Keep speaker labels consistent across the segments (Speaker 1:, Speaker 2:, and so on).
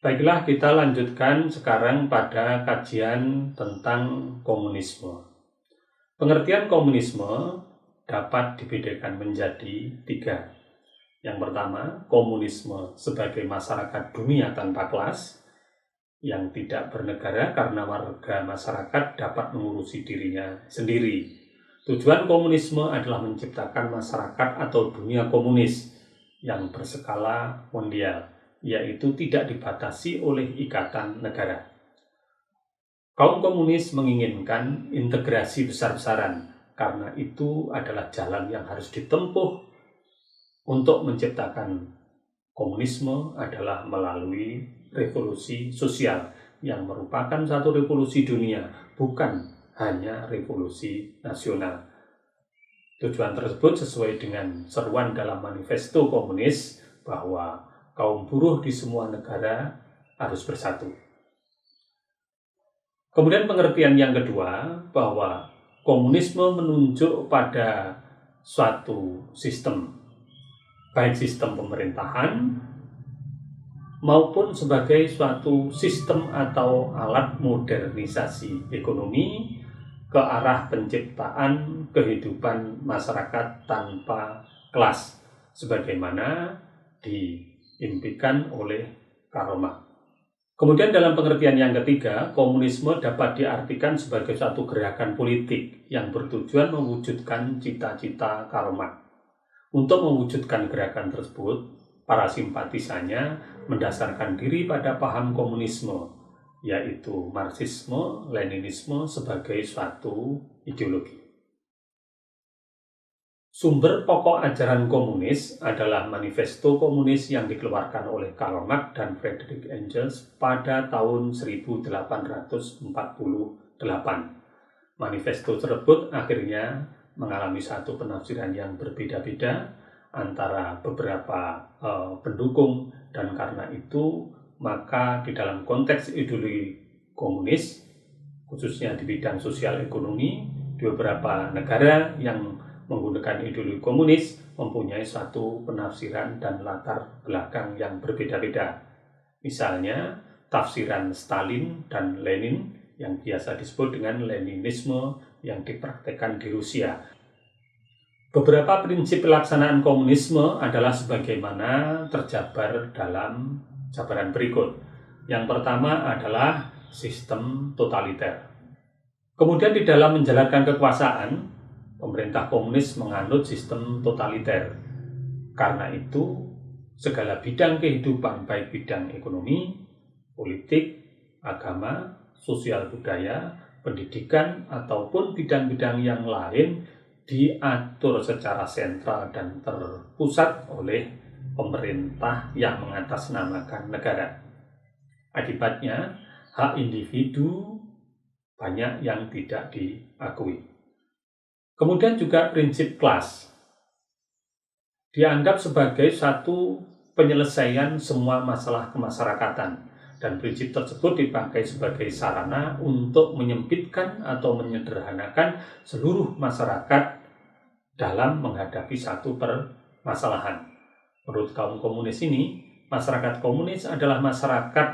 Speaker 1: Baiklah, kita lanjutkan sekarang pada kajian tentang komunisme. Pengertian komunisme dapat dibedakan menjadi tiga. Yang pertama, komunisme sebagai masyarakat dunia tanpa kelas yang tidak bernegara karena warga masyarakat dapat mengurusi dirinya sendiri. Tujuan komunisme adalah menciptakan masyarakat atau dunia komunis yang berskala mondial, yaitu tidak dibatasi oleh ikatan negara. Kaum komunis menginginkan integrasi besar-besaran, karena itu adalah jalan yang harus ditempuh untuk menciptakan komunisme adalah melalui revolusi sosial yang merupakan satu revolusi dunia, bukan hanya revolusi nasional. Tujuan tersebut sesuai dengan seruan dalam manifesto komunis bahwa kaum buruh di semua negara harus bersatu. Kemudian pengertian yang kedua, bahwa komunisme menunjuk pada suatu sistem, baik sistem pemerintahan maupun sebagai suatu sistem atau alat modernisasi ekonomi ke arah penciptaan kehidupan masyarakat tanpa kelas, sebagaimana diimpikan oleh Karl Marx. Kemudian dalam pengertian yang ketiga, komunisme dapat diartikan sebagai suatu gerakan politik yang bertujuan mewujudkan cita-cita Karl Marx. Untuk mewujudkan gerakan tersebut, para simpatisannya mendasarkan diri pada paham komunisme, yaitu Marxisme, Leninisme sebagai suatu ideologi. Sumber pokok ajaran komunis adalah manifesto komunis yang dikeluarkan oleh Karl Marx dan Friedrich Engels pada tahun 1848. Manifesto tersebut akhirnya mengalami satu penafsiran yang berbeda-beda antara beberapa pendukung, dan karena itu maka di dalam konteks ideologi komunis, khususnya di bidang sosial ekonomi, di beberapa negara yang menggunakan ideologi komunis mempunyai satu penafsiran dan latar belakang yang berbeda-beda. Misalnya, tafsiran Stalin dan Lenin yang biasa disebut dengan Leninisme yang dipraktekkan di Rusia. Beberapa prinsip pelaksanaan komunisme adalah sebagaimana terjabar dalam jabaran berikut. Yang pertama adalah sistem totaliter. Kemudian di dalam menjalankan kekuasaan, pemerintah komunis menganut sistem totaliter. Karena itu, segala bidang kehidupan, baik bidang ekonomi, politik, agama, sosial budaya, pendidikan, ataupun bidang-bidang yang lain diatur secara sentral dan terpusat oleh pemerintah yang mengatasnamakan negara. Akibatnya, hak individu banyak yang tidak diakui. Kemudian juga prinsip kelas dianggap sebagai satu penyelesaian semua masalah kemasyarakatan, dan prinsip tersebut dipakai sebagai sarana untuk menyempitkan atau menyederhanakan seluruh masyarakat dalam menghadapi satu permasalahan. Menurut kaum komunis ini, masyarakat komunis adalah masyarakat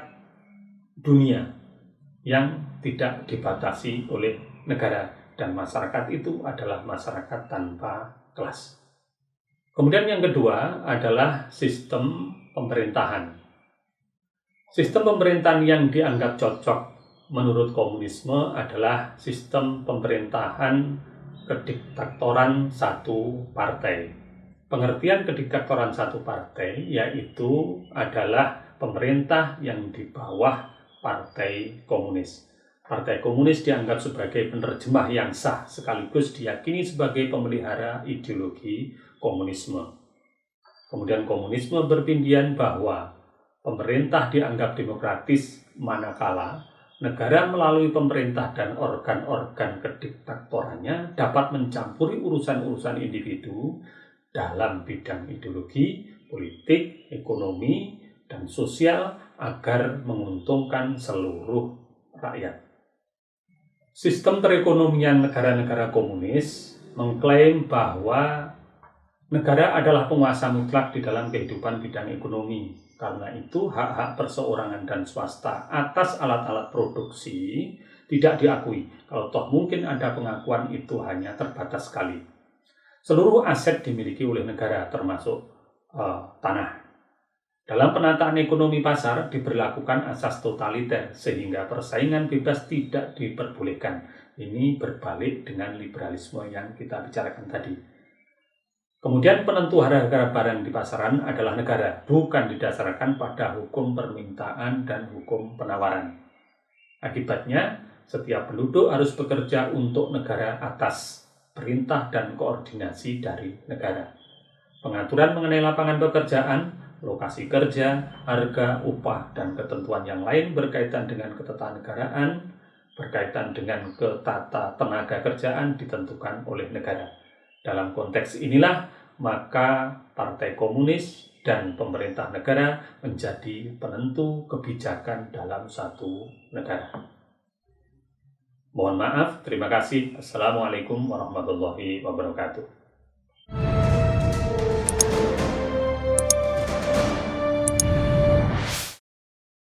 Speaker 1: dunia yang tidak dibatasi oleh negara, dan masyarakat itu adalah masyarakat tanpa kelas. Kemudian yang kedua adalah sistem pemerintahan. Sistem pemerintahan yang dianggap cocok menurut komunisme adalah sistem pemerintahan kediktatoran satu partai. Pengertian kediktatoran satu partai yaitu adalah pemerintah yang di bawah partai komunis. Partai komunis dianggap sebagai penerjemah yang sah sekaligus diyakini sebagai pemelihara ideologi komunisme. Kemudian komunisme berpindian bahwa pemerintah dianggap demokratis manakala negara melalui pemerintah dan organ-organ kediktatorannya dapat mencampuri urusan-urusan individu dalam bidang ideologi, politik, ekonomi, dan sosial agar menguntungkan seluruh rakyat. Sistem perekonomian negara-negara komunis mengklaim bahwa negara adalah penguasa mutlak di dalam kehidupan bidang ekonomi, Karena itu hak-hak perseorangan dan swasta atas alat-alat produksi tidak diakui. Kalau toh mungkin ada pengakuan, itu hanya terbatas sekali. Seluruh aset dimiliki oleh negara termasuk tanah. Dalam penataan ekonomi pasar diberlakukan asas totaliter sehingga persaingan bebas tidak diperbolehkan. Ini berbalik dengan liberalisme yang kita bicarakan tadi. Kemudian penentu harga barang di pasaran adalah negara, bukan didasarkan pada hukum permintaan dan hukum penawaran. Akibatnya, setiap penduduk harus bekerja untuk negara atas perintah dan koordinasi dari negara. Pengaturan mengenai lapangan pekerjaan, lokasi kerja, harga, upah, dan ketentuan yang lain berkaitan dengan ketatanegaraan, berkaitan dengan ketata tenaga kerjaan ditentukan oleh negara. Dalam konteks inilah, maka Partai Komunis dan pemerintah negara menjadi penentu kebijakan dalam satu negara. Mohon maaf, terima kasih. Assalamualaikum warahmatullahi wabarakatuh.